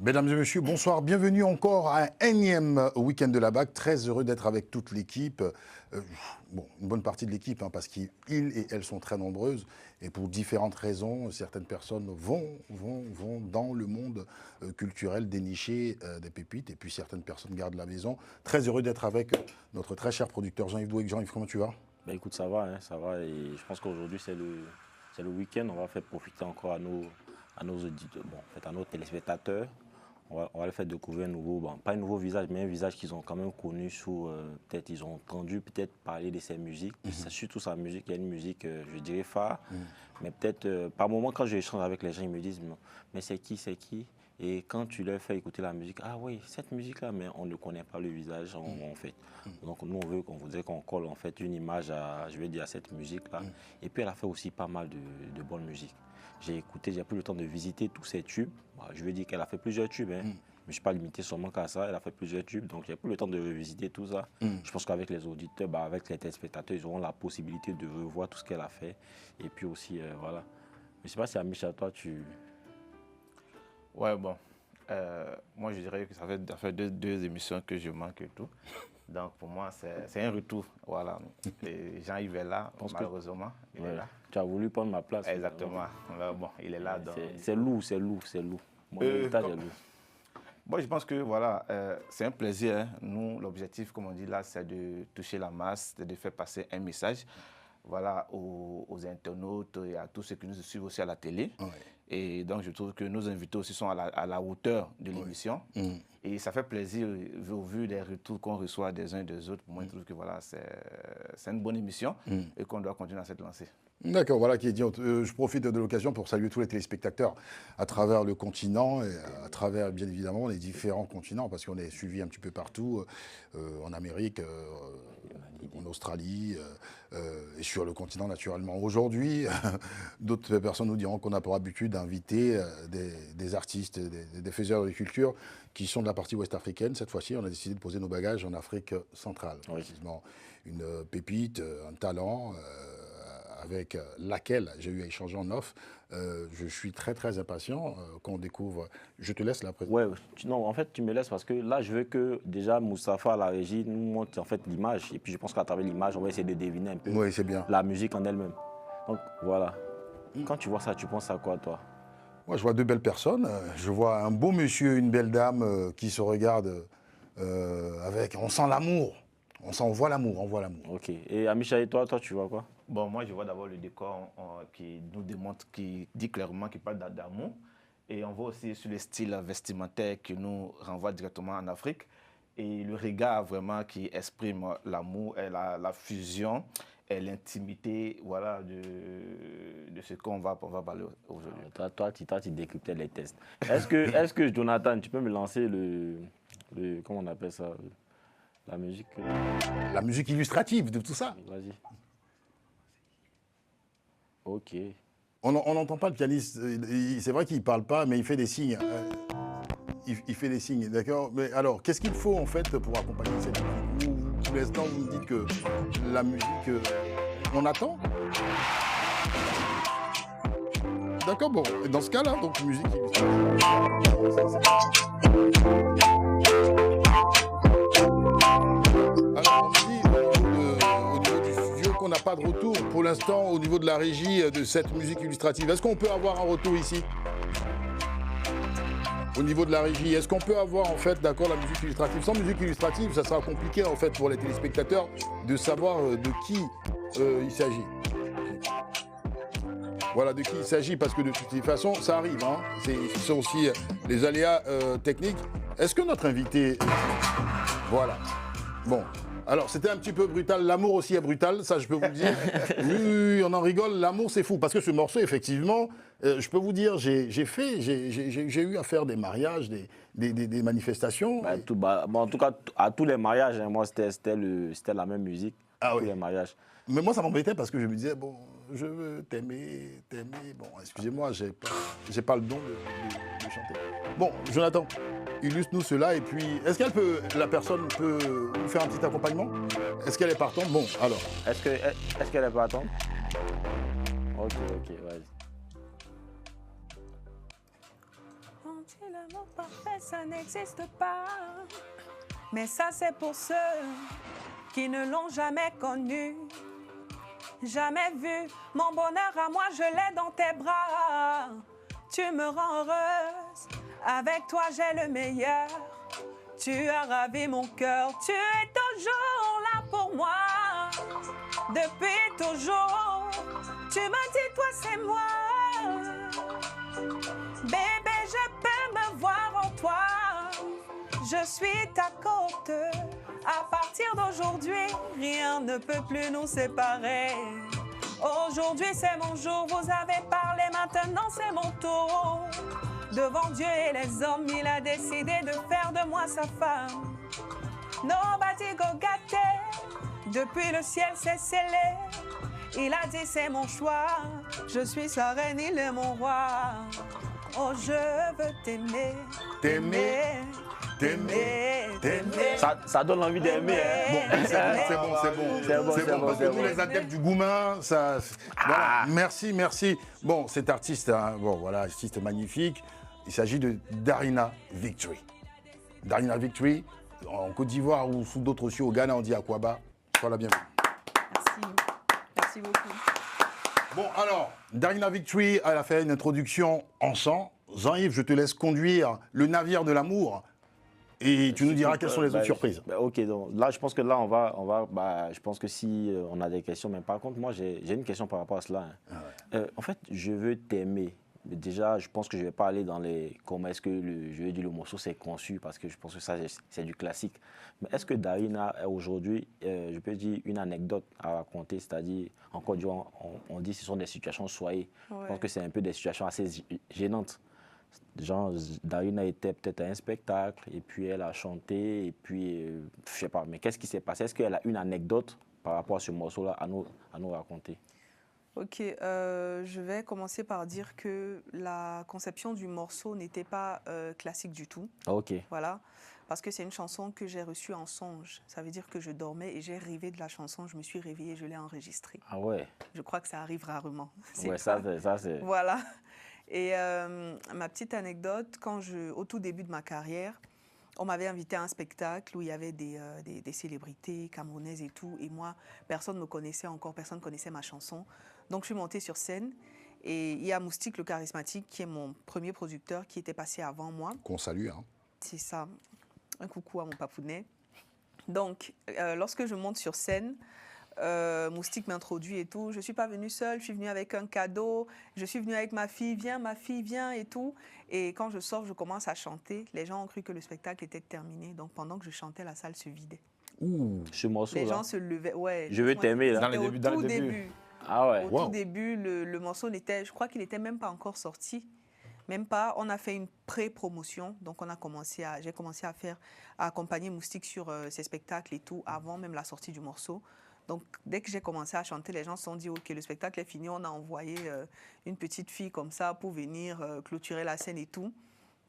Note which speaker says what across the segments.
Speaker 1: Mesdames et messieurs, bonsoir. Bienvenue encore à un énième week-end de la BAC. Très heureux d'être avec toute l'équipe. Bon, une bonne partie de l'équipe, hein, parce qu'ils et elles sont très nombreuses. Et pour différentes raisons, certaines personnes vont dans le monde culturel dénicher des pépites. Et puis certaines personnes gardent la maison. Très heureux d'être avec notre très cher producteur Jean-Yves Douek. Jean-Yves, comment tu vas?
Speaker 2: Ben écoute, ça va, hein, ça va. Et je pense qu'aujourd'hui, c'est le week-end. On va faire profiter encore à nos auditeurs, bon, en fait, à nos téléspectateurs. On va leur faire découvrir un nouveau, bon, pas un nouveau visage, mais un visage qu'ils ont quand même connu sous, peut-être ils ont entendu peut-être parler de ses musiques. C'est surtout sa musique, il y a une musique, je dirais, phare. Mais peut-être, par moment, quand j'échange avec les gens, ils me disent, mais c'est qui, c'est qui? Et quand tu leur fais écouter la musique, ah oui, cette musique-là, mais on ne connaît pas le visage, en fait. Donc nous, on voudrait qu'on colle en fait une image à, je vais dire, à cette musique-là. Et puis elle a fait aussi pas mal de bonne musique. J'ai écouté, j'ai pris le temps de visiter tous ces tubes. Bah, je veux dire qu'elle a fait plusieurs tubes, hein. Mais je ne suis pas limité seulement qu'à ça, elle a fait plusieurs tubes. Donc j'ai pris le temps de visiter tout ça. Je pense qu'avec les auditeurs, bah, avec les téléspectateurs, ils auront la possibilité de revoir tout ce qu'elle a fait. Et puis aussi, voilà. Je ne sais pas si Amicha, toi, tu...
Speaker 3: Ouais, bon. Moi, je dirais que ça fait deux émissions que je manque et tout. Donc, pour moi, c'est un retour. Voilà. Et Jean-Yves est là, malheureusement. Il est là.
Speaker 2: Tu as voulu prendre ma place.
Speaker 3: Exactement. Bon, il est là.
Speaker 2: C'est lourd. Mon héritage est lourd.
Speaker 3: Bon, je pense que voilà, c'est un plaisir. Hein. Nous, l'objectif, comme on dit là, c'est de toucher la masse, de faire passer un message, voilà, aux internautes et à tous ceux qui nous suivent aussi à la télé. Ouais. Et donc, je trouve que nos invités aussi sont à la hauteur de l'émission. Et ça fait plaisir au vu des retours qu'on reçoit des uns et des autres. Pour moi, je trouve que voilà, c'est une bonne émission et qu'on doit continuer à cette lancée.
Speaker 1: D'accord, voilà qui est dit. Je profite de l'occasion pour saluer tous les téléspectateurs à travers le continent et à travers, bien évidemment, les différents continents, parce qu'on est suivi un petit peu partout, en Amérique, en Australie et sur le continent, naturellement. Aujourd'hui, d'autres personnes nous diront qu'on a pour habitude d'inviter des artistes, des faiseurs de culture qui sont de la partie ouest africaine. Cette fois-ci, on a décidé de poser nos bagages en Afrique centrale. Oui. Précisément, une pépite, un talent... avec laquelle j'ai eu à échanger en off. Je suis très, très impatient qu'on découvre. Je te laisse la présentation.
Speaker 2: Ouais, non, en fait, tu me laisses parce que là, je veux que déjà Moustapha, à la régie, nous montre en fait l'image. Et puis, je pense qu'à travers l'image, on va essayer de deviner un peu la musique en elle-même. Donc, voilà. Quand tu vois ça, tu penses à quoi, toi?
Speaker 1: Moi, je vois deux belles personnes. Je vois un beau monsieur, une belle dame qui se regardent avec... On sent l'amour. On voit l'amour, on voit l'amour.
Speaker 2: Ok. Et Amicha, et toi, tu vois quoi?
Speaker 3: Bon, moi, je vois d'abord le décor qui nous démontre, qui dit clairement qu'il parle d'amour. Et on voit aussi sur le style vestimentaire qui nous renvoie directement en Afrique. Et le regard vraiment qui exprime l'amour et la fusion et l'intimité, voilà, de ce qu'on va parler aujourd'hui.
Speaker 2: Toi, tu décryptais les tests. Est-ce que Jonathan, tu peux me lancer comment on appelle ça? La musique.
Speaker 1: La musique illustrative de tout ça.
Speaker 2: Vas-y. Ok.
Speaker 1: On n'entend pas le pianiste. C'est vrai qu'il ne parle pas, mais il fait des signes. Il fait des signes, d'accord. Mais alors, qu'est-ce qu'il faut en fait pour accompagner cette musique? Pour l'instant, vous me dites que la musique, on attend. D'accord, bon. Dans ce cas-là, donc musique illustrative. Alors, on me dit au niveau du studio qu'on n'a pas de retour pour l'instant au niveau de la régie de cette musique illustrative. Est-ce qu'on peut avoir un retour ici? Au niveau de la régie, est-ce qu'on peut avoir en fait, d'accord, la musique illustrative? Sans musique illustrative, ça sera compliqué en fait pour les téléspectateurs de savoir de qui il s'agit. Voilà, de qui il s'agit, parce que de toute façon, ça arrive. Hein. Ce sont aussi les aléas techniques. Est-ce que notre invité... Voilà. Bon. Alors, c'était un petit peu brutal. L'amour aussi est brutal, ça, je peux vous le dire. Oui, on en rigole. L'amour, c'est fou. Parce que ce morceau, effectivement, je peux vous dire, j'ai eu à faire des mariages, des manifestations.
Speaker 2: En tout cas, à tous les mariages, hein, moi, c'était la même musique.
Speaker 1: Ah
Speaker 2: tous
Speaker 1: oui.
Speaker 2: les mariages.
Speaker 1: Mais moi, ça m'embêtait parce que je me disais, bon, je veux t'aimer. Bon, excusez-moi, j'ai pas le don de chanter. Bon, Jonathan, illustre-nous cela. Et puis, la personne peut nous faire un petit accompagnement? Est-ce qu'elle est partante? Bon, alors.
Speaker 2: Est-ce qu'elle est pas attendre? Ok, vas-y.
Speaker 4: On dit l'amour parfait, ça n'existe pas. Mais ça, c'est pour ceux qui ne l'ont jamais connu. Jamais vu mon bonheur à moi, je l'ai dans tes bras. Tu me rends heureuse, avec toi j'ai le meilleur. Tu as ravi mon cœur, tu es toujours là pour moi. Depuis toujours, tu m'as dit toi c'est moi. Bébé, je peux me voir en toi. Je suis ta côte. À partir d'aujourd'hui, rien ne peut plus nous séparer. Aujourd'hui, c'est mon jour, vous avez parlé, maintenant c'est mon tour. Devant Dieu et les hommes, il a décidé de faire de moi sa femme. Nobody go get it. Depuis le ciel, c'est scellé. Il a dit c'est mon choix. Je suis sa reine, il est mon roi. Oh, je veux t'aimer.
Speaker 1: T'aimer.
Speaker 2: Ça donne envie d'aimer. Hein.
Speaker 1: Bon, c'est bon. Parce que tous les adeptes du Goumin, ça. Voilà. Merci. Bon, cet artiste, hein, artiste magnifique. Il s'agit de Darina Victory. Darina Victory, en Côte d'Ivoire ou sous d'autres cieux, au Ghana, on dit Akwaba. Sois la bienvenue.
Speaker 4: Merci beaucoup.
Speaker 1: Bon, alors, Darina Victory, elle a fait une introduction en sang. Jean-Yves, je te laisse conduire le navire de l'amour. Et tu nous diras quelles sont les autres surprises.
Speaker 2: Ok, donc là, je pense que là, on va je pense que si on a des questions, mais par contre, moi, j'ai une question par rapport à cela. Hein. Ah ouais. En fait, je veux t'aimer. Déjà, je pense que je ne vais pas aller dans les... Comment est-ce que le morceau s'est conçu, parce que je pense que ça, c'est du classique. Mais est-ce que Darina, aujourd'hui, je peux dire une anecdote à raconter, c'est-à-dire, en Côte d'Ivoire, on dit que ce sont des situations soyées. Ouais. Je pense que c'est un peu des situations assez gênantes. Genre, Darina était peut-être à un spectacle, et puis elle a chanté, et puis, je sais pas, mais qu'est-ce qui s'est passé? Est-ce qu'elle a une anecdote par rapport à ce morceau-là à nous raconter?
Speaker 4: Ok, je vais commencer par dire que la conception du morceau n'était pas classique du tout.
Speaker 2: Ok.
Speaker 4: Voilà, parce que c'est une chanson que j'ai reçue en songe. Ça veut dire que je dormais et j'ai rêvé de la chanson, je me suis réveillée, je l'ai enregistrée.
Speaker 2: Ah ouais?
Speaker 4: Je crois que ça arrive rarement.
Speaker 2: Ouais, ça c'est...
Speaker 4: Voilà. Et ma petite anecdote, au tout début de ma carrière, on m'avait invité à un spectacle où il y avait des célébrités camerounaises et tout. Et moi, personne ne me connaissait encore, personne ne connaissait ma chanson. Donc, je suis montée sur scène. Et il y a Moustique, le charismatique, qui est mon premier producteur, qui était passé avant moi.
Speaker 1: Qu'on salue. Hein.
Speaker 4: C'est ça. Un coucou à mon papounet. Donc, lorsque je monte sur scène, Moustique m'introduit et tout. Je ne suis pas venue seule, je suis venue avec un cadeau. Je suis venue avec ma fille, viens et tout. Et quand je sors, je commence à chanter. Les gens ont cru que le spectacle était terminé. Donc pendant que je chantais, la salle se vidait.
Speaker 2: Ouh, ce morceau-là.
Speaker 4: Les gens se levaient. Ouais.
Speaker 2: Je veux t'aimer, là.
Speaker 3: Dans le début.
Speaker 2: Ah ouais.
Speaker 4: Au tout début, le morceau n'était... Je crois qu'il n'était même pas encore sorti. Même pas. On a fait une pré-promotion. Donc j'ai commencé à accompagner Moustique sur ses spectacles et tout, avant même la sortie du morceau. Donc, dès que j'ai commencé à chanter, les gens se sont dit « Ok, le spectacle est fini, on a envoyé une petite fille comme ça pour venir clôturer la scène et tout. »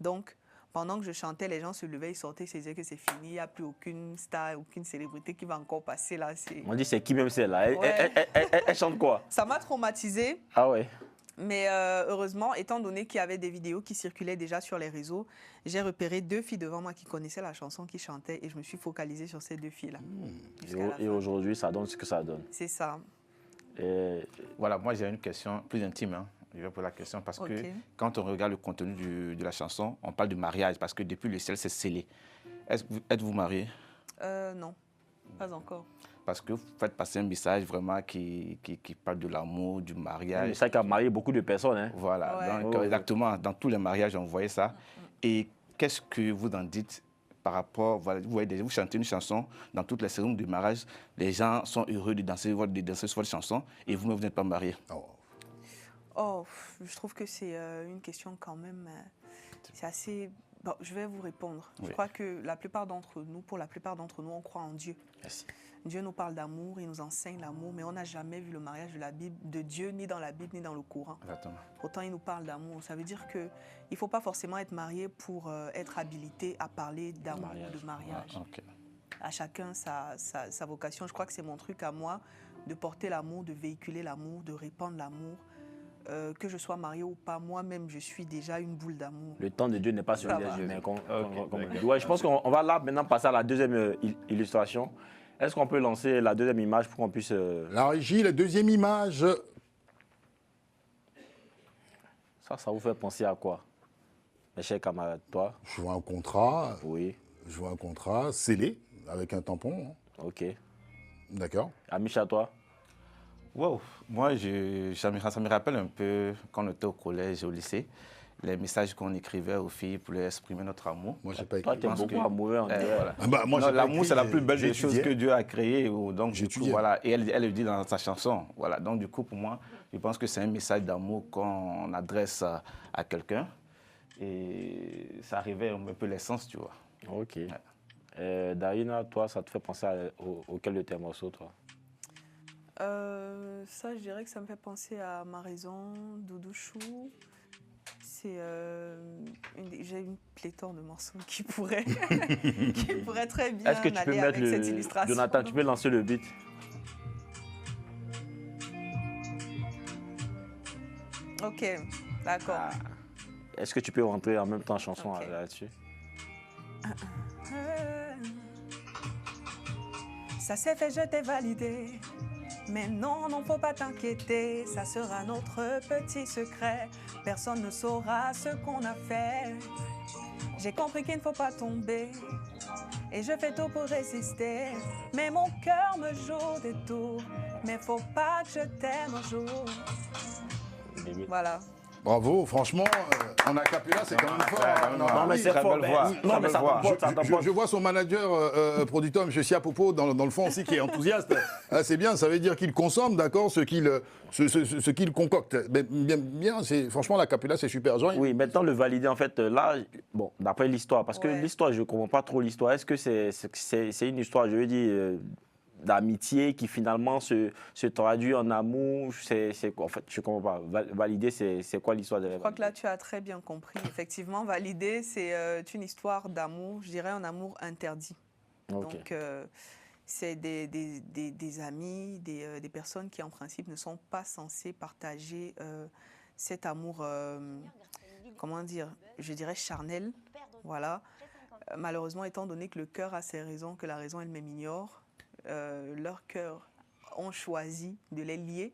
Speaker 4: Donc, pendant que je chantais, les gens se levaient, ils sortaient, ils se disaient que c'est fini, il n'y a plus aucune star, aucune célébrité qui va encore passer là.
Speaker 2: On dit c'est qui même celle-là? Elle chante quoi?
Speaker 4: Ça m'a traumatisée.
Speaker 2: Ah ouais.
Speaker 4: Mais heureusement, étant donné qu'il y avait des vidéos qui circulaient déjà sur les réseaux, j'ai repéré 2 filles devant moi qui connaissaient la chanson, qui chantaient, et je me suis focalisée sur ces 2 filles-là.
Speaker 2: Et aujourd'hui, ça donne ce que ça donne.
Speaker 4: C'est ça.
Speaker 3: Voilà, moi j'ai une question plus intime. Hein. Je vais poser la question parce que quand on regarde le contenu de la chanson, on parle de mariage parce que depuis le ciel, c'est scellé. Êtes-vous marié?
Speaker 4: Non, pas encore.
Speaker 3: Parce que vous faites passer un message vraiment qui parle de l'amour, du mariage.
Speaker 2: Un message qui a marié beaucoup de personnes. Hein.
Speaker 3: Voilà,
Speaker 4: ouais.
Speaker 3: donc exactement, dans tous les mariages, on voyait ça. Et qu'est-ce que vous en dites par rapport, voilà, vous chantez une chanson, dans toutes les cérémonies de mariage, les gens sont heureux de danser sur votre chanson et vous-même, vous n'êtes pas marié.
Speaker 4: Oh, je trouve que c'est une question quand même, c'est assez... Bon, je vais vous répondre. Oui. Je crois que pour la plupart d'entre nous, on croit en Dieu.
Speaker 2: Merci.
Speaker 4: Dieu nous parle d'amour, il nous enseigne l'amour, mais on n'a jamais vu le mariage de la Bible, de Dieu, ni dans la Bible, ni dans le Coran.
Speaker 3: Exactement.
Speaker 4: Pourtant, il nous parle d'amour. Ça veut dire qu'il ne faut pas forcément être marié pour être habilité à parler d'amour, de mariage.
Speaker 3: Ah, ok.
Speaker 4: À chacun sa vocation. Je crois que c'est mon truc à moi, de porter l'amour, de véhiculer l'amour, de répandre l'amour. Que je sois mariée ou pas, moi-même, je suis déjà une boule d'amour.
Speaker 2: Le temps de Dieu n'est pas celui
Speaker 4: Ça
Speaker 2: des
Speaker 4: va.
Speaker 2: humains.
Speaker 3: Ok, d'accord.
Speaker 2: Ouais, je pense qu'on va là maintenant passer à la deuxième illustration. Est-ce qu'on peut lancer la deuxième image pour qu'on puisse...
Speaker 1: La régie, la deuxième image.
Speaker 2: Ça vous fait penser à quoi, mes chers camarades? Toi?
Speaker 1: Je vois un contrat.
Speaker 2: Oui.
Speaker 1: Je vois un contrat scellé avec un tampon.
Speaker 2: Ok.
Speaker 1: D'accord.
Speaker 2: Amicha, toi?
Speaker 3: Wow. Moi, ça me rappelle un peu quand on était au collège et au lycée, les messages qu'on écrivait aux filles pour leur exprimer notre amour.
Speaker 1: Moi, j'ai pas
Speaker 2: Toi,
Speaker 1: écrit.
Speaker 2: tu es beaucoup amoureux. On dirait.
Speaker 3: Voilà.
Speaker 1: Ah bah, moi,
Speaker 3: Non,
Speaker 1: j'ai pas
Speaker 3: l'amour,
Speaker 1: écrit,
Speaker 3: c'est la plus belle
Speaker 1: j'ai
Speaker 3: des choses
Speaker 1: étudié.
Speaker 3: que Dieu a créées. Donc,
Speaker 1: J'ai
Speaker 3: du coup,
Speaker 1: étudié.
Speaker 3: voilà. Et elle le dit dans sa chanson. Voilà. Donc, du coup, pour moi, je pense que c'est un message d'amour qu'on adresse à quelqu'un. Et ça révèle un peu l'essence, tu vois.
Speaker 2: Ok. Darina, toi, ça te fait penser auquel de tes morceaux, toi?
Speaker 4: Ça, je dirais que ça me fait penser à Ma Raison, Doudouchou. J'ai une pléthore de morceaux qui pourraient très bien
Speaker 2: Est-ce que tu peux
Speaker 4: aller
Speaker 2: mettre
Speaker 4: avec cette illustration.
Speaker 2: Jonathan, tu peux lancer le beat?
Speaker 4: Ok, d'accord.
Speaker 2: Est-ce que tu peux rentrer en même temps chanson
Speaker 4: Ok.
Speaker 2: là-dessus?
Speaker 4: Ça s'est fait, je t'ai validé. Mais non, non, faut pas t'inquiéter. Ça sera notre petit secret. Personne ne saura ce qu'on a fait. J'ai compris qu'il ne faut pas tomber. Et je fais tout pour résister. Mais mon cœur me joue des tours. Mais faut pas que je t'aime un jour. Voilà.
Speaker 1: Bravo, franchement, en acapella, c'est quand même fort.
Speaker 2: Non, mais c'est
Speaker 3: très
Speaker 2: fort.
Speaker 3: belle voix.
Speaker 2: Non, mais ça t'emporte, ça t'emporte.
Speaker 1: Je vois son manager, producteur, M. Siapopo, dans le fond aussi, qui est enthousiaste. Ah, c'est bien, ça veut dire qu'il consomme, d'accord, ce qu'il concocte. Mais bien, franchement, l'acapella, c'est super. Jean,
Speaker 2: Oui, maintenant le valider, en fait, là, bon, d'après l'histoire, parce que
Speaker 4: Ouais.
Speaker 2: l'histoire, je ne comprends pas trop l'histoire. Est-ce que c'est une histoire, je veux dire, d'amitié qui finalement se traduit en amour? En fait, je ne comprends pas. Valider, c'est quoi l'histoire de
Speaker 4: Je crois que là, tu as très bien compris. Effectivement, valider, c'est une histoire d'amour, je dirais un amour interdit.
Speaker 2: Ok.
Speaker 4: Donc, c'est des amis, des personnes qui, en principe, ne sont pas censées partager cet amour, comment dire, je dirais charnel. Voilà. Malheureusement, étant donné que le cœur a ses raisons, que la raison elle-même ignore, leurs cœurs ont choisi de les lier.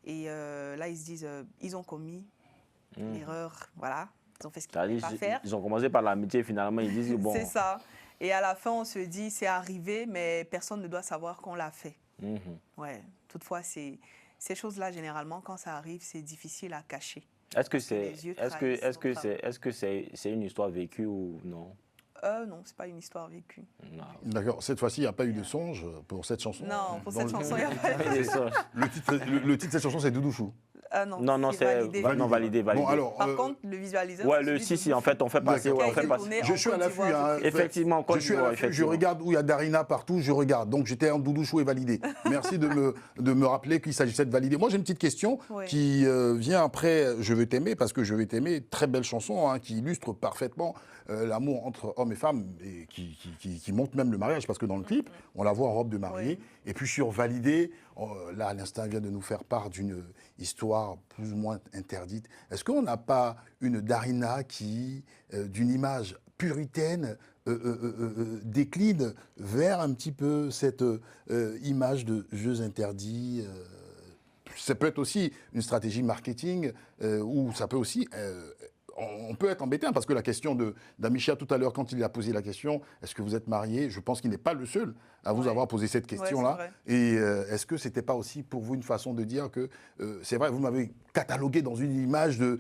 Speaker 4: Et là, ils se disent, ils ont commis l'erreur, voilà. Ils ont fait ce qu'ils ne pouvaient pas faire.
Speaker 2: Ils ont commencé par l'amitié, finalement, ils disent, bon...
Speaker 4: C'est ça. Et à la fin, on se dit, c'est arrivé, mais personne ne doit savoir qu'on l'a fait. Ouais. Toutefois, ces choses-là, généralement, quand ça arrive, c'est difficile à cacher.
Speaker 2: Est-ce que
Speaker 4: les yeux trahissent notre
Speaker 2: c'est une histoire vécue ou non?
Speaker 4: Non, c'est pas une histoire vécue.
Speaker 2: Non.
Speaker 1: d'accord, cette fois-ci, il n'y a pas eu de songe pour cette chanson.
Speaker 4: Non, pour
Speaker 1: Dans
Speaker 4: cette
Speaker 1: le-
Speaker 4: chanson, il n'y a pas eu.
Speaker 2: C'est ça.
Speaker 1: Le titre de cette chanson, c'est Doudouchou.
Speaker 2: Non, c'est validé.
Speaker 1: Bon, alors,
Speaker 4: Par contre, le visualiseur.
Speaker 2: Ouais,
Speaker 4: c'est celui de
Speaker 2: en fait, on fait passer.
Speaker 1: D'accord.
Speaker 2: Ouais, on fait
Speaker 4: Qui a été
Speaker 2: passer.
Speaker 4: tourné
Speaker 1: Je
Speaker 4: en
Speaker 1: suis à
Speaker 4: Côte
Speaker 1: l'affût.
Speaker 4: d'Ivoire.
Speaker 1: Hein.
Speaker 2: Effectivement, Côte
Speaker 1: Je suis à
Speaker 2: d'Ivoire,
Speaker 1: l'affût, je
Speaker 2: effectivement.
Speaker 1: regarde où il y a Darina partout, je regarde. Donc j'étais en Doudouchou et validé. Merci de me rappeler qu'il s'agissait de valider. Moi j'ai une petite question
Speaker 4: Oui.
Speaker 1: qui vient après Je veux t'aimer, parce que Je veux t'aimer, très belle chanson hein, qui illustre parfaitement l'amour entre hommes et femmes et qui montre même le mariage, parce que dans le clip, on la voit en robe de mariée.
Speaker 4: Oui.
Speaker 1: Et puis sur validé, là à l'instant elle vient de nous faire part d'une histoire plus ou moins interdite. Est-ce qu'on n'a pas une Darina qui, d'une image puritaine, décline vers un petit peu cette image de jeux interdits ça peut être aussi une stratégie marketing ou ça peut aussi... on peut être embêté, hein, parce que la question d'Amicha tout à l'heure, quand il a posé la question, est-ce que vous êtes marié? Je pense qu'il n'est pas le seul à vous
Speaker 4: Ouais.
Speaker 1: avoir posé cette question-là.
Speaker 4: Ouais,
Speaker 1: Et est-ce que c'était pas aussi pour vous une façon de dire que, c'est vrai, vous m'avez catalogué dans une image de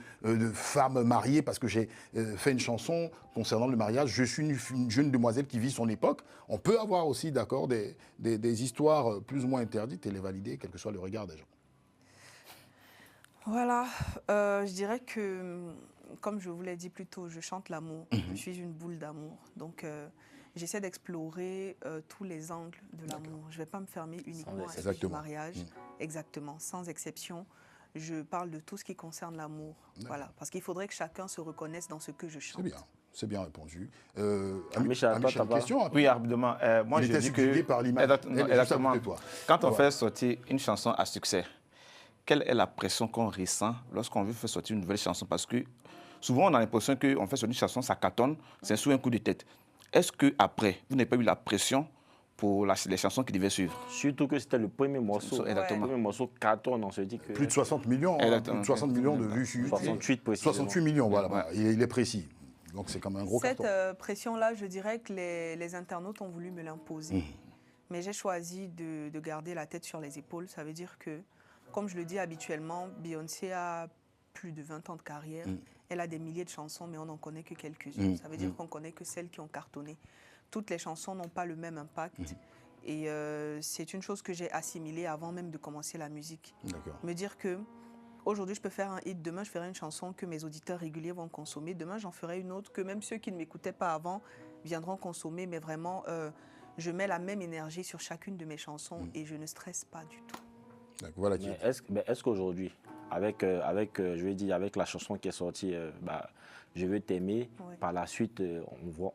Speaker 1: femme mariée parce que j'ai fait une chanson concernant le mariage. Je suis une jeune demoiselle qui vit son époque. On peut avoir aussi, d'accord, des histoires plus ou moins interdites et les valider, quel que soit le regard des gens.
Speaker 4: Voilà, je dirais que, comme je vous l'ai dit plus tôt, je chante l'amour. Je suis une boule d'amour. Donc, j'essaie d'explorer tous les angles de l'amour. Je ne vais pas me fermer uniquement à ce
Speaker 1: Exactement.
Speaker 4: mariage, exactement, sans exception. Je parle de tout ce qui concerne l'amour, voilà, parce qu'il faudrait que chacun se reconnaisse dans ce que je chante.
Speaker 1: C'est bien répondu.
Speaker 2: Michel, toi,
Speaker 1: une question.
Speaker 3: Oui, rapidement. Moi,
Speaker 1: Il
Speaker 3: je
Speaker 1: était
Speaker 3: dis
Speaker 1: subjugué
Speaker 3: que
Speaker 1: par l'image.
Speaker 3: Exactement. Quand on
Speaker 1: Ouais.
Speaker 3: fait sortir une chanson à succès, quelle est la pression qu'on ressent lorsqu'on veut faire sortir une nouvelle chanson? Parce que souvent, on a l'impression qu'on fait sortir une chanson, ça cartonne, c'est sous un coup de tête. Est-ce qu'après, vous n'avez pas eu la pression pour les chansons qui devaient suivre?
Speaker 2: Surtout que c'était le premier morceau.
Speaker 3: Exactement.
Speaker 2: Le premier morceau cartonne, on se dit que...
Speaker 1: Plus de 60 millions, hein, plus de 60 millions de vues sur YouTube.
Speaker 2: 68 précisément.
Speaker 1: 68 millions, voilà. Il est précis. Donc c'est comme un gros
Speaker 4: Cette
Speaker 1: carton.
Speaker 4: pression-là, je dirais que les internautes ont voulu me l'imposer. Mais j'ai choisi de garder la tête sur les épaules. Ça veut dire que, comme je le dis habituellement, Beyoncé a plus de 20 ans de carrière. Elle a des milliers de chansons, mais on n'en connaît que quelques-unes. Ça veut dire qu'on ne connaît que celles qui ont cartonné. Toutes les chansons n'ont pas le même impact. Et c'est une chose que j'ai assimilée avant même de commencer la musique. Me dire que aujourd'hui, je peux faire un hit, demain, je ferai une chanson que mes auditeurs réguliers vont consommer. Demain, j'en ferai une autre que même ceux qui ne m'écoutaient pas avant viendront consommer. Mais vraiment, je mets la même énergie sur chacune de mes chansons et je ne stresse pas du tout.
Speaker 1: Voilà
Speaker 2: mais est-ce qu'aujourd'hui, avec la chanson qui est sortie, Je veux t'aimer, par la suite,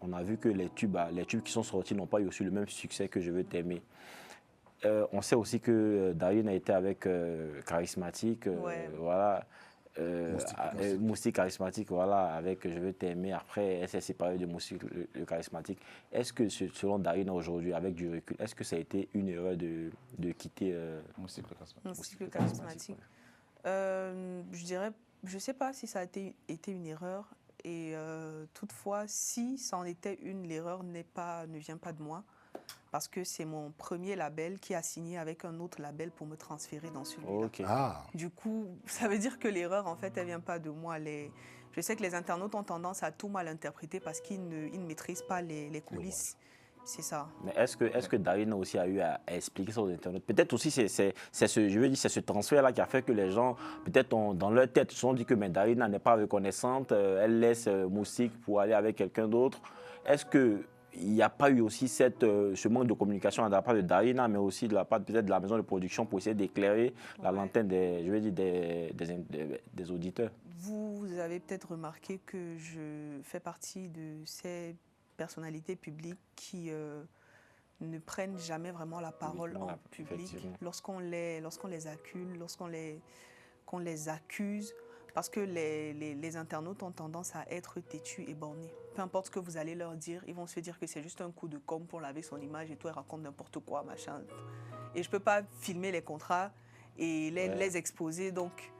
Speaker 2: on a vu que les tubes qui sont sortis n'ont pas eu aussi le même succès que Je veux t'aimer. On sait aussi que Darine a été avec Charismatique, voilà. Moustique Charismatique, voilà, avec Je veux t'aimer. Après, elle s'est séparée de Moustique le Charismatique. Est-ce que, selon Darina aujourd'hui, avec du recul, est-ce que ça a été une erreur de quitter
Speaker 3: Moustique
Speaker 4: le Charismatique? Je dirais, je ne sais pas si ça a été une erreur. Et toutefois, si ça en était une, l'erreur ne vient pas de moi. Parce que c'est mon premier label qui a signé avec un autre label pour me transférer dans celui-là.
Speaker 2: Okay.
Speaker 4: Du coup, ça veut dire que l'erreur, en fait, elle ne vient pas de moi. Je sais que les internautes ont tendance à tout mal interpréter parce qu'ils ne maîtrisent pas les coulisses. C'est ça.
Speaker 2: Mais est-ce que Darina aussi a eu à expliquer ça aux internautes? Peut-être aussi, c'est ce transfert-là qui a fait que les gens, peut-être dans leur tête, se sont dit que Darina n'est pas reconnaissante, elle laisse Moustique pour aller avec quelqu'un d'autre. Est-ce que il n'y a pas eu aussi ce manque de communication de la part de Darina, mais aussi de la part peut-être de la maison de production pour essayer d'éclairer la lanterne des auditeurs?
Speaker 4: Vous avez peut-être remarqué que je fais partie de ces personnalités publiques qui ne prennent jamais vraiment la parole en public lorsqu'on les accule, qu'on les accuse. Parce que les internautes ont tendance à être têtus et bornés. Peu importe ce que vous allez leur dire, ils vont se dire que c'est juste un coup de com' pour laver son image et toi, ils racontent n'importe quoi, machin. Et je ne peux pas filmer les contrats et les exposer. Donc,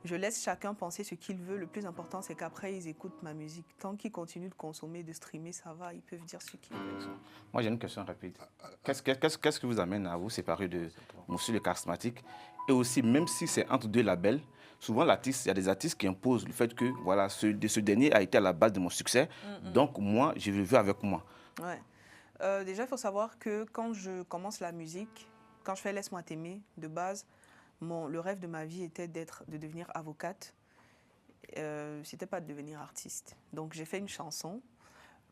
Speaker 4: je laisse chacun penser ce qu'il veut. Le plus important, c'est qu'après, ils écoutent ma musique. Tant qu'ils continuent de consommer, de streamer, ça va, ils peuvent dire ce qu'ils veulent.
Speaker 3: Moi, j'ai une question rapide. Qu'est-ce qui vous amène à vous séparer de Moustique le Charismatique? Et aussi, même si c'est entre deux labels, souvent, il y a des artistes qui imposent le fait que voilà, ce dernier a été à la base de mon succès. Donc, moi, je le veux avec moi.
Speaker 4: Ouais. Déjà, il faut savoir que quand je commence la musique, quand je fais Laisse-moi t'aimer, de base, le rêve de ma vie était de devenir avocate. C'était pas de devenir artiste. Donc, j'ai fait une chanson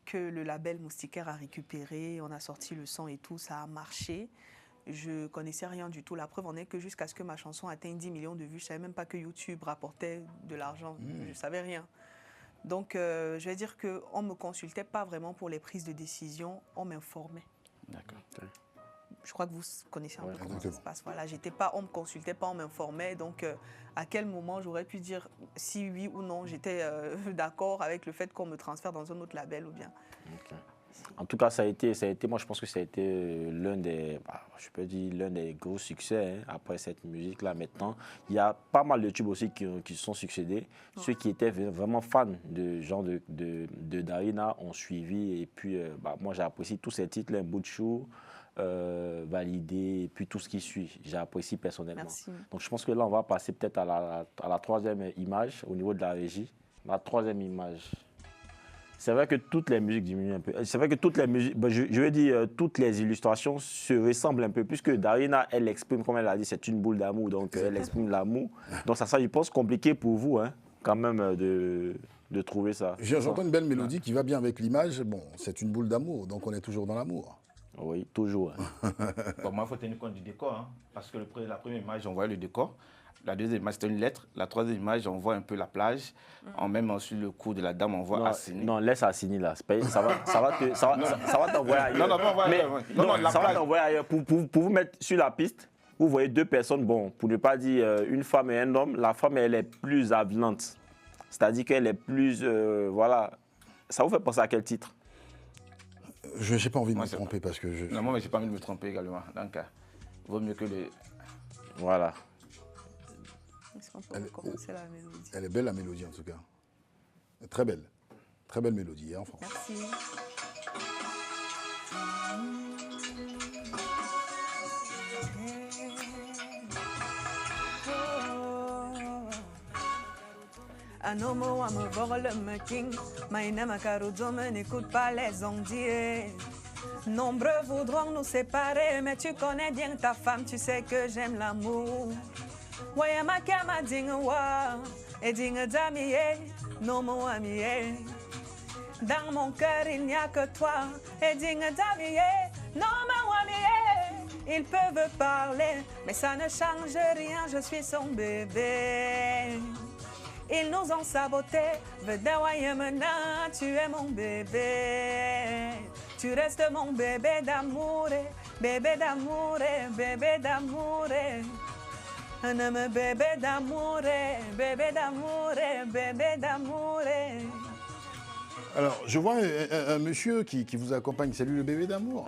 Speaker 4: que le label Moustiquaire a récupérée. On a sorti le son et tout, ça a marché. Je connaissais rien du tout. La preuve en est que jusqu'à ce que ma chanson atteigne 10 millions de vues, je ne savais même pas que YouTube rapportait de l'argent. Je ne savais rien. Donc, je vais dire qu'on ne me consultait pas vraiment pour les prises de décision, on m'informait.
Speaker 3: D'accord.
Speaker 4: Je crois que vous connaissez un peu comment ça se passe. Voilà, on ne me consultait pas, on m'informait. Donc, à quel moment j'aurais pu dire si oui ou non j'étais d'accord avec le fait qu'on me transfère dans un autre label ou bien.
Speaker 2: Okay. En tout cas, ça a été, moi je pense que ça a été l'un des gros succès après cette musique-là. Maintenant, il y a pas mal de tubes aussi qui se sont succédés. Ceux qui étaient vraiment fans de Darina ont suivi. Et puis, moi j'ai apprécié tous ces titres, Un bout de chou, Validé, et puis tout ce qui suit. J'ai apprécié personnellement.
Speaker 4: Merci.
Speaker 2: Donc je pense que là, on va passer peut-être à la troisième image au niveau de la régie. La troisième image. C'est vrai que toutes les musiques diminuent un peu. C'est vrai que toutes les musiques, je veux dire, toutes les illustrations se ressemblent un peu, puisque Darina, elle exprime, comme elle a dit, c'est une boule d'amour, donc elle exprime l'amour. Donc ça, je pense, compliqué pour vous, hein, quand même, de de trouver ça.
Speaker 1: J'entends une belle mélodie qui va bien avec l'image. Bon, c'est une boule d'amour, donc on est toujours dans l'amour.
Speaker 2: Oui, toujours.
Speaker 3: Bon, moi, il faut tenir compte du décor, hein, parce que la première image, on voit le décor. La deuxième image, c'est une lettre. La troisième image, on voit un peu la plage. Même sur le cou de la dame, on voit
Speaker 2: Non,
Speaker 3: Assini.
Speaker 2: non, laisse Assini là. Ça va t'envoyer ailleurs.
Speaker 3: Non, pas
Speaker 2: Mais,
Speaker 3: la
Speaker 2: ça va
Speaker 3: plage.
Speaker 2: t'envoyer ailleurs. Pour vous mettre sur la piste, vous voyez deux personnes, bon, pour ne pas dire une femme et un homme, la femme, elle est plus avenante. C'est-à-dire qu'elle est plus, voilà. Ça vous fait penser à quel titre?
Speaker 1: Je n'ai pas envie de
Speaker 3: Moi,
Speaker 1: me
Speaker 3: c'est
Speaker 1: tromper parce que je...
Speaker 3: Non, moi, j'ai pas envie de me tromper également. Donc, vaut mieux que le...
Speaker 2: Voilà.
Speaker 4: Est-ce qu'on peut recommencer la mélodie?
Speaker 1: Elle est belle la mélodie en tout cas. Très belle. Très belle mélodie, hein, franchement.
Speaker 4: Merci. Anomo à me voir le making, Maïna Makarudzo n'écoute pas les ondiers. Nombreux voudront nous séparer, mais tu connais bien ta femme, tu sais que j'aime l'amour. Waya makama dingwa, et ding damier, non mon ami. Dans mon cœur il n'y a que toi, et ding damier, non mon ami. Ils peuvent parler, mais ça ne change rien, je suis son bébé. Ils nous ont sabotés, Vedawaye maintenant, tu es mon bébé. Tu restes mon bébé d'amour, bébé d'amour, bébé d'amour. Un homme bébé d'amour, bébé d'amour, bébé d'amour.
Speaker 1: Alors, je vois un monsieur qui vous accompagne. Salut le bébé d'amour.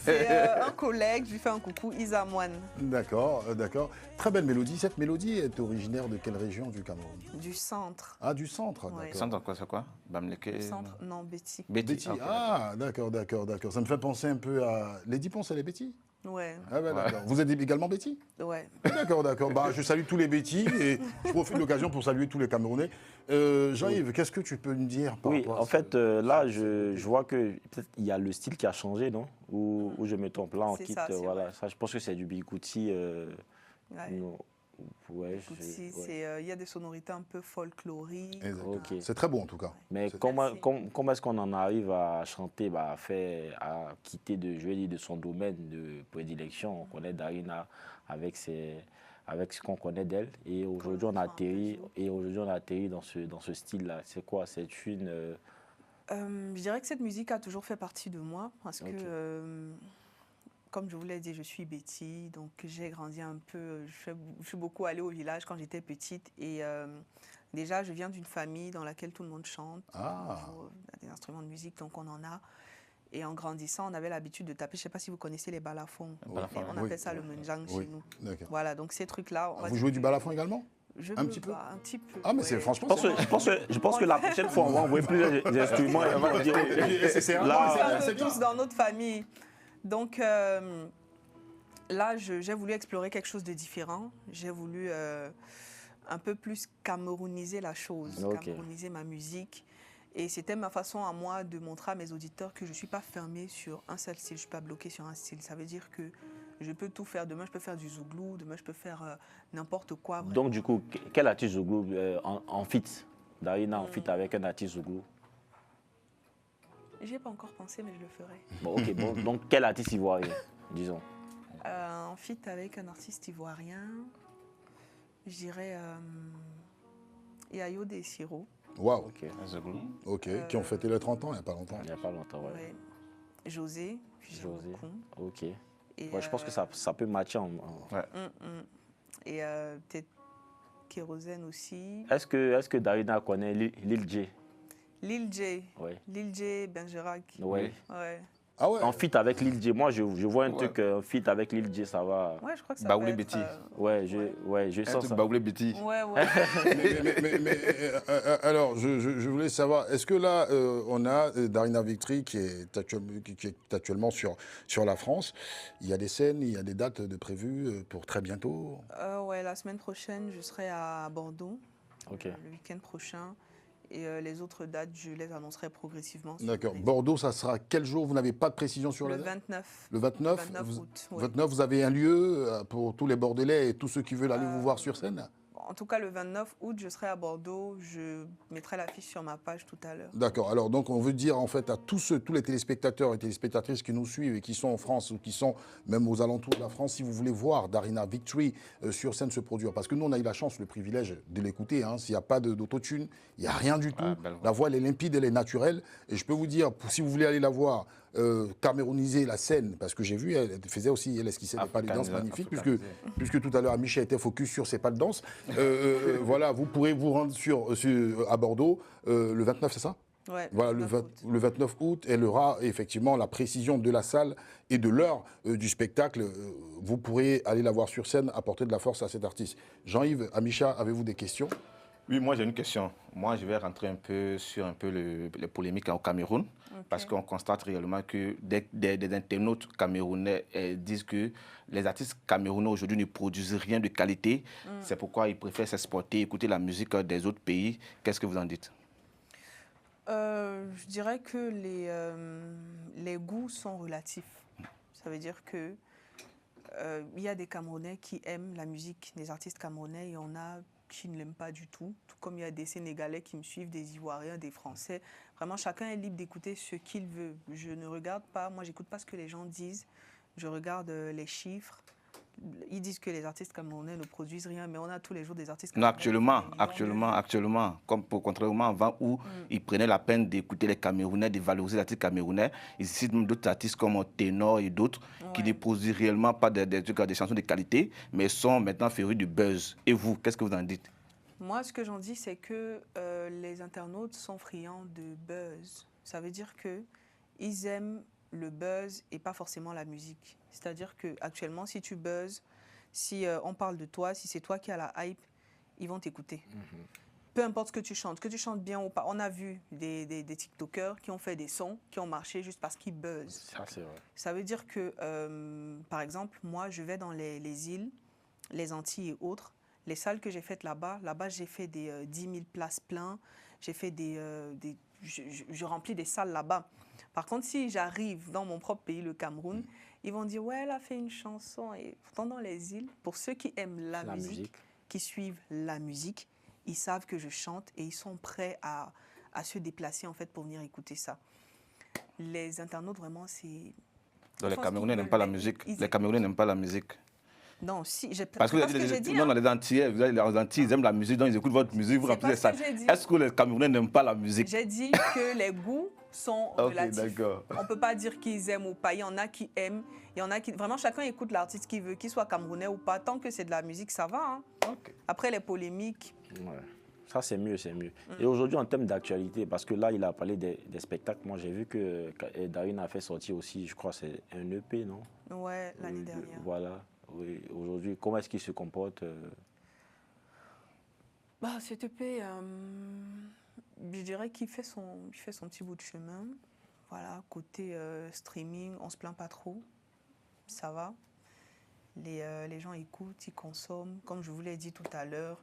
Speaker 4: C'est un collègue, je lui fais un coucou, Isamoine.
Speaker 1: D'accord, d'accord. Très belle mélodie. Cette mélodie est originaire de quelle région du Cameroun?
Speaker 4: Du centre.
Speaker 1: Ah, du centre,
Speaker 4: Ouais.
Speaker 1: d'accord.
Speaker 3: Centre, quoi, c'est quoi? Bamleke.
Speaker 4: Du centre, non, Betty.
Speaker 1: Betty.
Speaker 3: ok.
Speaker 1: Ah, d'accord, d'accord, d'accord. Ça me fait penser un peu à Lady Ponce, elle est Betty?
Speaker 4: Ouais,
Speaker 1: Ah ben d'accord. Vous êtes également Betty?
Speaker 4: ouais.
Speaker 1: Ah, d'accord, d'accord. Bah, je salue tous les Betty et je profite de l'occasion pour saluer tous les Camerounais. Jean-Yves, qu'est-ce que tu peux me dire par
Speaker 2: Oui,
Speaker 1: rapport à
Speaker 2: en
Speaker 1: ce-
Speaker 2: fait, là, je vois que peut-être il y a le style qui a changé, non? Où je me trompe là, on
Speaker 4: C'est
Speaker 2: quitte,
Speaker 4: ça, c'est
Speaker 2: voilà.
Speaker 4: vrai.
Speaker 2: Ça, je pense que c'est du Bigouti.
Speaker 4: Ouais.
Speaker 2: Non, ouais,
Speaker 4: Écoute,
Speaker 2: j'ai-
Speaker 4: si,
Speaker 2: ouais.
Speaker 4: il y a des sonorités un peu folkloriques.
Speaker 1: Exact.
Speaker 2: Ok.
Speaker 1: C'est très bon en tout cas.
Speaker 2: Mais
Speaker 1: C'est-
Speaker 2: comment,
Speaker 4: Merci.
Speaker 2: comment est-ce qu'on en arrive à chanter, bah, à quitter je vais dire, de son domaine de prédilection? On connaît Darina avec ce qu'on connaît d'elle. Et aujourd'hui, on atterrit dans ce style-là. C'est quoi? C'est une...
Speaker 4: Je dirais que cette musique a toujours fait partie de moi parce
Speaker 2: Ok.
Speaker 4: que, comme je vous l'ai dit, je suis Betty, donc j'ai grandi un peu, je suis beaucoup allée au village quand j'étais petite et déjà je viens d'une famille dans laquelle tout le monde chante,
Speaker 1: Ah.
Speaker 4: on joue des instruments de musique, donc on en a. Et en grandissant, on avait l'habitude de taper, je ne sais pas si vous connaissez les balafons,
Speaker 3: balafon,
Speaker 4: Et on
Speaker 1: oui.
Speaker 4: appelle ça le menjang
Speaker 1: Oui,
Speaker 4: chez nous.
Speaker 1: d'accord.
Speaker 4: Voilà, donc ces trucs-là. on va
Speaker 1: Vous
Speaker 4: dire
Speaker 1: jouez du
Speaker 4: que
Speaker 1: balafon également?
Speaker 4: je
Speaker 1: un
Speaker 4: peux
Speaker 1: petit peu
Speaker 4: pas, un petit peu.
Speaker 1: Ah, mais c'est
Speaker 4: ouais.
Speaker 1: franchement.
Speaker 2: Je pense que la prochaine fois, on va envoyer plusieurs instruments et on va dire...
Speaker 1: c'est
Speaker 2: Là,
Speaker 4: C'est un
Speaker 1: c'est
Speaker 4: peu
Speaker 1: bien.
Speaker 4: tous dans notre famille. Donc là, j'ai voulu explorer quelque chose de différent. J'ai voulu un peu plus camerouniser la chose,
Speaker 2: Ok.
Speaker 4: camerouniser ma musique. Et c'était ma façon à moi de montrer à mes auditeurs que je ne suis pas fermée sur un seul style, je ne suis pas bloquée sur un style. Ça veut dire que je peux tout faire. Demain, je peux faire du zouglou, demain, je peux faire n'importe quoi. Vraiment.
Speaker 2: Donc, du coup, quel artiste Zouglou en feat? Darina en feat avec un artiste Zouglou.
Speaker 4: J'y ai pas encore pensé, mais je le ferai.
Speaker 2: Bon, ok, bon, donc quel artiste ivoirien, disons?
Speaker 4: En feat avec un artiste ivoirien, je dirais Yayo des Siro.
Speaker 1: Waouh,
Speaker 2: Ok,
Speaker 3: Azoglou.
Speaker 1: ok. Qui ont fêté les 30 ans il n'y a pas longtemps.
Speaker 2: il n'y a pas longtemps, ouais.
Speaker 4: Ouais. José, puis j'aime
Speaker 2: José.
Speaker 4: beaucoup.
Speaker 2: Ok.
Speaker 4: Et,
Speaker 2: Ouais, je pense que ça peut matcher.
Speaker 4: Et peut-être Kérosène aussi.
Speaker 2: Est-ce que Darina connaît Lil J?
Speaker 4: Lil J.
Speaker 2: Ouais.
Speaker 4: Lil J, Benjerac.
Speaker 2: Ouais.
Speaker 4: Ouais.
Speaker 1: Ah ouais.
Speaker 2: En feat avec Lil J, moi je vois un
Speaker 3: Ouais.
Speaker 2: truc, un feat avec Lil J, ça va.
Speaker 4: Ouais, je crois que ça
Speaker 3: Baouli
Speaker 4: peut être,
Speaker 3: Betty.
Speaker 2: Ouais, je
Speaker 3: Un
Speaker 2: sens
Speaker 3: truc
Speaker 2: ça.
Speaker 3: Baoulé Betty.
Speaker 4: Ouais, ouais.
Speaker 1: Alors, je voulais savoir, est-ce que là, on a Darina Victory qui est actuellement sur la France. Il y a des scènes, il y a des dates de prévues pour très bientôt.
Speaker 4: Ouais, la semaine prochaine, je serai à Bordeaux.
Speaker 2: Ok.
Speaker 4: Le week-end prochain. Et les autres dates, je les annoncerai progressivement. sur
Speaker 1: D'accord.
Speaker 4: les-
Speaker 1: Bordeaux, ça sera quel jour? Vous n'avez pas de précision sur
Speaker 4: Le
Speaker 1: la date?
Speaker 4: 29.
Speaker 1: Le 29,
Speaker 4: 29 août. ouais.
Speaker 1: 29, vous avez un lieu pour tous les Bordelais et tous ceux qui veulent aller vous voir sur scène?
Speaker 4: En tout cas, le 29 août, je serai à Bordeaux. Je mettrai l'affiche sur ma page tout à l'heure.
Speaker 1: D'accord. Alors, donc, on veut dire, en fait, à tous les téléspectateurs et téléspectatrices qui nous suivent et qui sont en France ou qui sont même aux alentours de la France, si vous voulez voir Darina Victory sur scène se produire, parce que nous, on a eu la chance, le privilège de l'écouter, hein, s'il n'y a pas d'autotune, il n'y a rien du tout. La voix, elle est limpide, elle est naturelle. Et je peux vous dire, si vous voulez aller la voir, camérouniser la scène, parce que j'ai vu, elle faisait aussi, elle esquissait des pas de danse magnifiques, puisque tout à l'heure, Amisha était focus sur ses pas de danse. Voilà, vous pourrez vous rendre à Bordeaux le 29, c'est ça?
Speaker 4: Ouais,
Speaker 1: voilà, le 29 août, elle aura effectivement la précision de la salle et de l'heure du spectacle. Vous pourrez aller la voir sur scène, apporter de la force à cet artiste. Jean-Yves, Amisha, avez-vous des questions?
Speaker 3: Oui, moi j'ai une question. Moi je vais rentrer un peu sur les polémiques au Cameroun, parce qu'on constate réellement que des internautes camerounais disent que les artistes camerounais aujourd'hui ne produisent rien de qualité. C'est pourquoi ils préfèrent s'exporter, écouter la musique des autres pays. Qu'est-ce que vous en dites?
Speaker 4: Je dirais que les goûts sont relatifs. Ça veut dire que il y a des Camerounais qui aiment la musique des artistes camerounais et on a qui ne l'aiment pas du tout. Tout comme il y a des Sénégalais qui me suivent, des Ivoiriens, des Français. Vraiment, chacun est libre d'écouter ce qu'il veut. Je ne regarde pas, moi, j'écoute pas ce que les gens disent. Je regarde les chiffres. Ils disent que les artistes camerounais ne produisent rien, mais on a tous les jours des artistes camerounais.
Speaker 3: Non, actuellement, comme contrairement avant où ils prenaient la peine d'écouter les Camerounais, de valoriser les artistes camerounais. Ils citent même d'autres artistes comme Ténor et d'autres qui ne produisent réellement pas des chansons de qualité, mais sont maintenant férus du buzz. Et vous, qu'est-ce que vous en dites?
Speaker 4: Moi, ce que j'en dis, c'est que les internautes sont friands de buzz. Ça veut dire qu'ils aiment le buzz et pas forcément la musique. C'est-à-dire qu'actuellement, si tu buzzes, si on parle de toi, si c'est toi qui as la hype, ils vont t'écouter. Peu importe ce que tu chantes bien ou pas. On a vu des TikTokers qui ont fait des sons, qui ont marché juste parce qu'ils buzzent.
Speaker 2: Ça, c'est vrai.
Speaker 4: Ça veut dire que, par exemple, moi, je vais dans les îles, les Antilles et autres. Les salles que j'ai faites là-bas, j'ai fait des 10 000 places pleins. J'ai fait je remplis des salles là-bas. Par contre, si j'arrive dans mon propre pays, le Cameroun, ils vont dire « ouais, elle a fait une chanson ». Et pourtant, dans les îles, pour ceux qui aiment la musique, qui suivent la musique, ils savent que je chante et ils sont prêts à se déplacer en fait pour venir écouter ça. Les internautes, vraiment, c'est...
Speaker 3: Les Camerounais n'aiment pas la musique. Les Camerounais n'aiment pas la musique.
Speaker 4: Non, si,
Speaker 3: parce que
Speaker 4: dit,
Speaker 3: non, les Antillais, les Antillais, ils aiment la musique, donc ils écoutent votre musique, vous remplissez ça. Est-ce que les Camerounais n'aiment pas la musique?
Speaker 4: J'ai dit que les goûts sont relatifs. On ne peut pas dire qu'ils aiment ou pas. Il y en a qui aiment, il y en a qui... Vraiment, chacun écoute l'artiste qu'il veut, qu'il soit camerounais ou pas. Tant que c'est de la musique, ça va. Hein. Après, les polémiques...
Speaker 2: Ouais. Ça, c'est mieux, c'est mieux. Et aujourd'hui, en termes d'actualité, parce que là, il a parlé des spectacles. Moi, j'ai vu que Darina a fait sortir aussi, je crois, c'est un EP, non?
Speaker 4: Ouais, l'année dernière.
Speaker 2: Voilà. Oui, aujourd'hui, comment est-ce qu'il se comporte
Speaker 4: Cet EP, je dirais qu'il fait son petit bout de chemin. Voilà, côté streaming, on ne se plaint pas trop. Ça va. Les gens écoutent, ils consomment. Comme je vous l'ai dit tout à l'heure,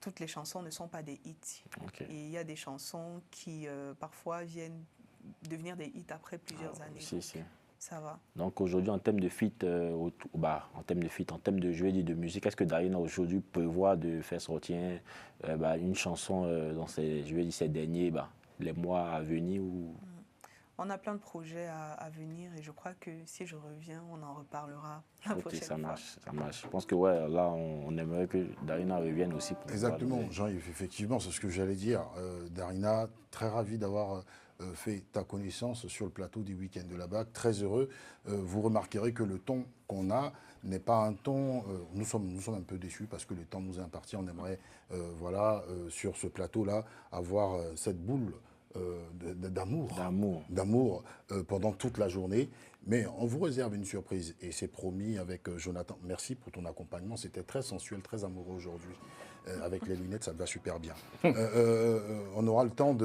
Speaker 4: toutes les chansons ne sont pas des hits. Et il y a des chansons qui, parfois, viennent devenir des hits après plusieurs années. Ça va.
Speaker 2: Donc aujourd'hui, en termes de feat, en termes de jeu et de musique, est-ce que Darina aujourd'hui prévoit de faire sortir une chanson dans ces derniers les mois à venir ou...
Speaker 4: On a plein de projets à venir et je crois que si je reviens, on en reparlera la prochaine fois.
Speaker 2: Ça marche. Je pense que là, on aimerait que Darina revienne aussi.
Speaker 1: Exactement, Jean-Yves, effectivement, c'est ce que j'allais dire. Darina, très ravi d'avoir fait ta connaissance sur le plateau du Week-end de la BAC. Très heureux. Vous remarquerez que le ton qu'on a n'est pas un ton... nous sommes un peu déçus parce que le temps nous est imparti. On aimerait, sur ce plateau-là, avoir cette boule d'amour pendant toute la journée. Mais on vous réserve une surprise et c'est promis avec Jonathan. Merci pour ton accompagnement. C'était très sensuel, très amoureux aujourd'hui. Avec les lunettes, ça te va super bien. On aura le temps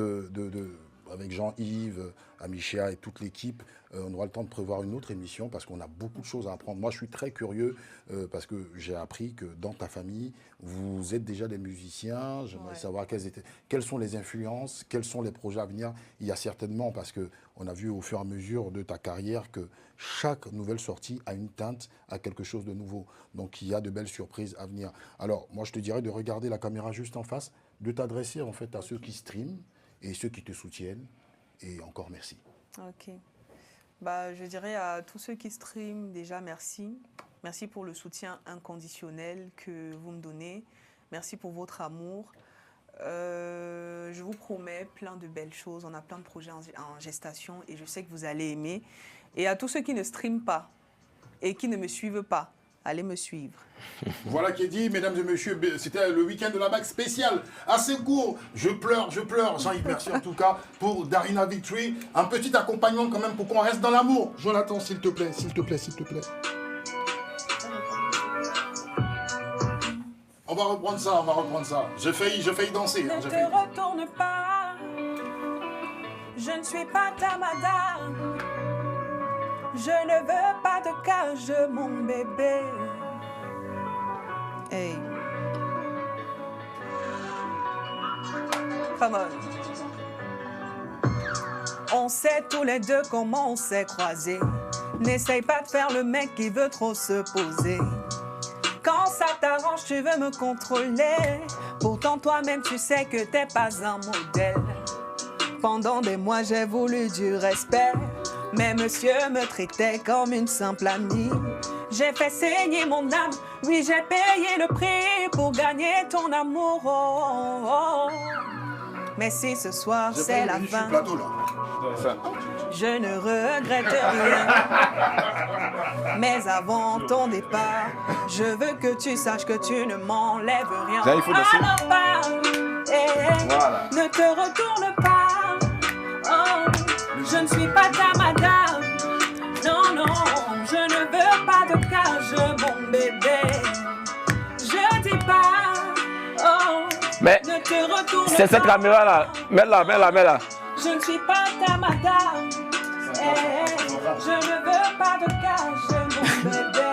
Speaker 1: avec Jean-Yves, Amicia et toute l'équipe, on aura le temps de prévoir une autre émission parce qu'on a beaucoup de choses à apprendre. Moi, je suis très curieux parce que j'ai appris que dans ta famille, vous êtes déjà des musiciens. J'aimerais savoir quelles sont les influences, quels sont les projets à venir. Il y a certainement, parce qu'on a vu au fur et à mesure de ta carrière que chaque nouvelle sortie a une teinte, a quelque chose de nouveau. Donc, il y a de belles surprises à venir. Alors, moi, je te dirais de regarder la caméra juste en face, de t'adresser en fait à ceux qui streament et ceux qui te soutiennent. Et encore merci.
Speaker 4: Ok. Bah, je dirais à tous ceux qui streament, déjà merci. Merci pour le soutien inconditionnel que vous me donnez. Merci pour votre amour. Je vous promets plein de belles choses. On a plein de projets en gestation et je sais que vous allez aimer. Et à tous ceux qui ne streament pas et qui ne me suivent pas, allez me suivre.
Speaker 1: Voilà qui est dit, mesdames et messieurs, c'était le week-end de la bague spécial, assez court, je pleure, Jean-Yves, merci en tout cas pour Darina Victory, un petit accompagnement quand même pour qu'on reste dans l'amour. Jonathan, s'il te plaît, s'il te plaît, s'il te plaît. On va reprendre ça, j'ai failli danser.
Speaker 4: Ne te retourne pas, je ne suis pas ta madame. Je ne veux pas de cage, mon bébé. Hey. Come on. On sait tous les deux comment on s'est croisés. N'essaye pas de faire le mec qui veut trop se poser. Quand ça t'arrange, tu veux me contrôler. Pourtant, toi-même, tu sais que t'es pas un modèle. Pendant des mois, j'ai voulu du respect. Mais monsieur me traitait comme une simple amie. J'ai fait saigner mon âme. Oui, j'ai payé le prix pour gagner ton amour. Oh, oh, oh. Mais si ce soir, c'est la fin, je ne regrette rien. Mais avant ton départ, je veux que tu saches que tu ne m'enlèves rien.
Speaker 3: Là, il faut danser.
Speaker 4: Alors parle,
Speaker 3: Voilà.
Speaker 4: ne te retourne pas. Oh, je ne suis pas ta madame. Non, non, je ne veux pas de cage, mon bébé. Je dis pas, oh,
Speaker 5: mais
Speaker 4: ne te retourne
Speaker 5: c'est cette
Speaker 4: pas.
Speaker 5: caméra-là. Mets-la.
Speaker 4: Je ne suis pas ta madame. Je ne veux pas de cage, mon bébé.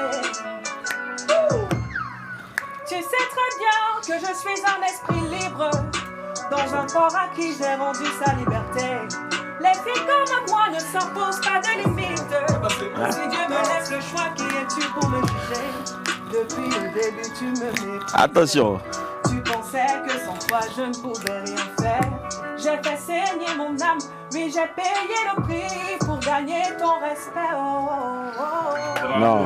Speaker 4: Tu sais très bien que je suis un esprit libre, dans un corps à qui j'ai rendu sa liberté. Les filles comme moi ne s'imposent pas de limites. Si Dieu me laisse le choix, qui es-tu pour me juger? Depuis le début, tu me méprises.
Speaker 5: Attention.
Speaker 4: Tu pensais que sans toi, je ne pouvais rien faire. J'ai fait saigner mon âme, oui, j'ai payé le prix pour gagner ton respect. Oh, oh, oh.
Speaker 5: Non.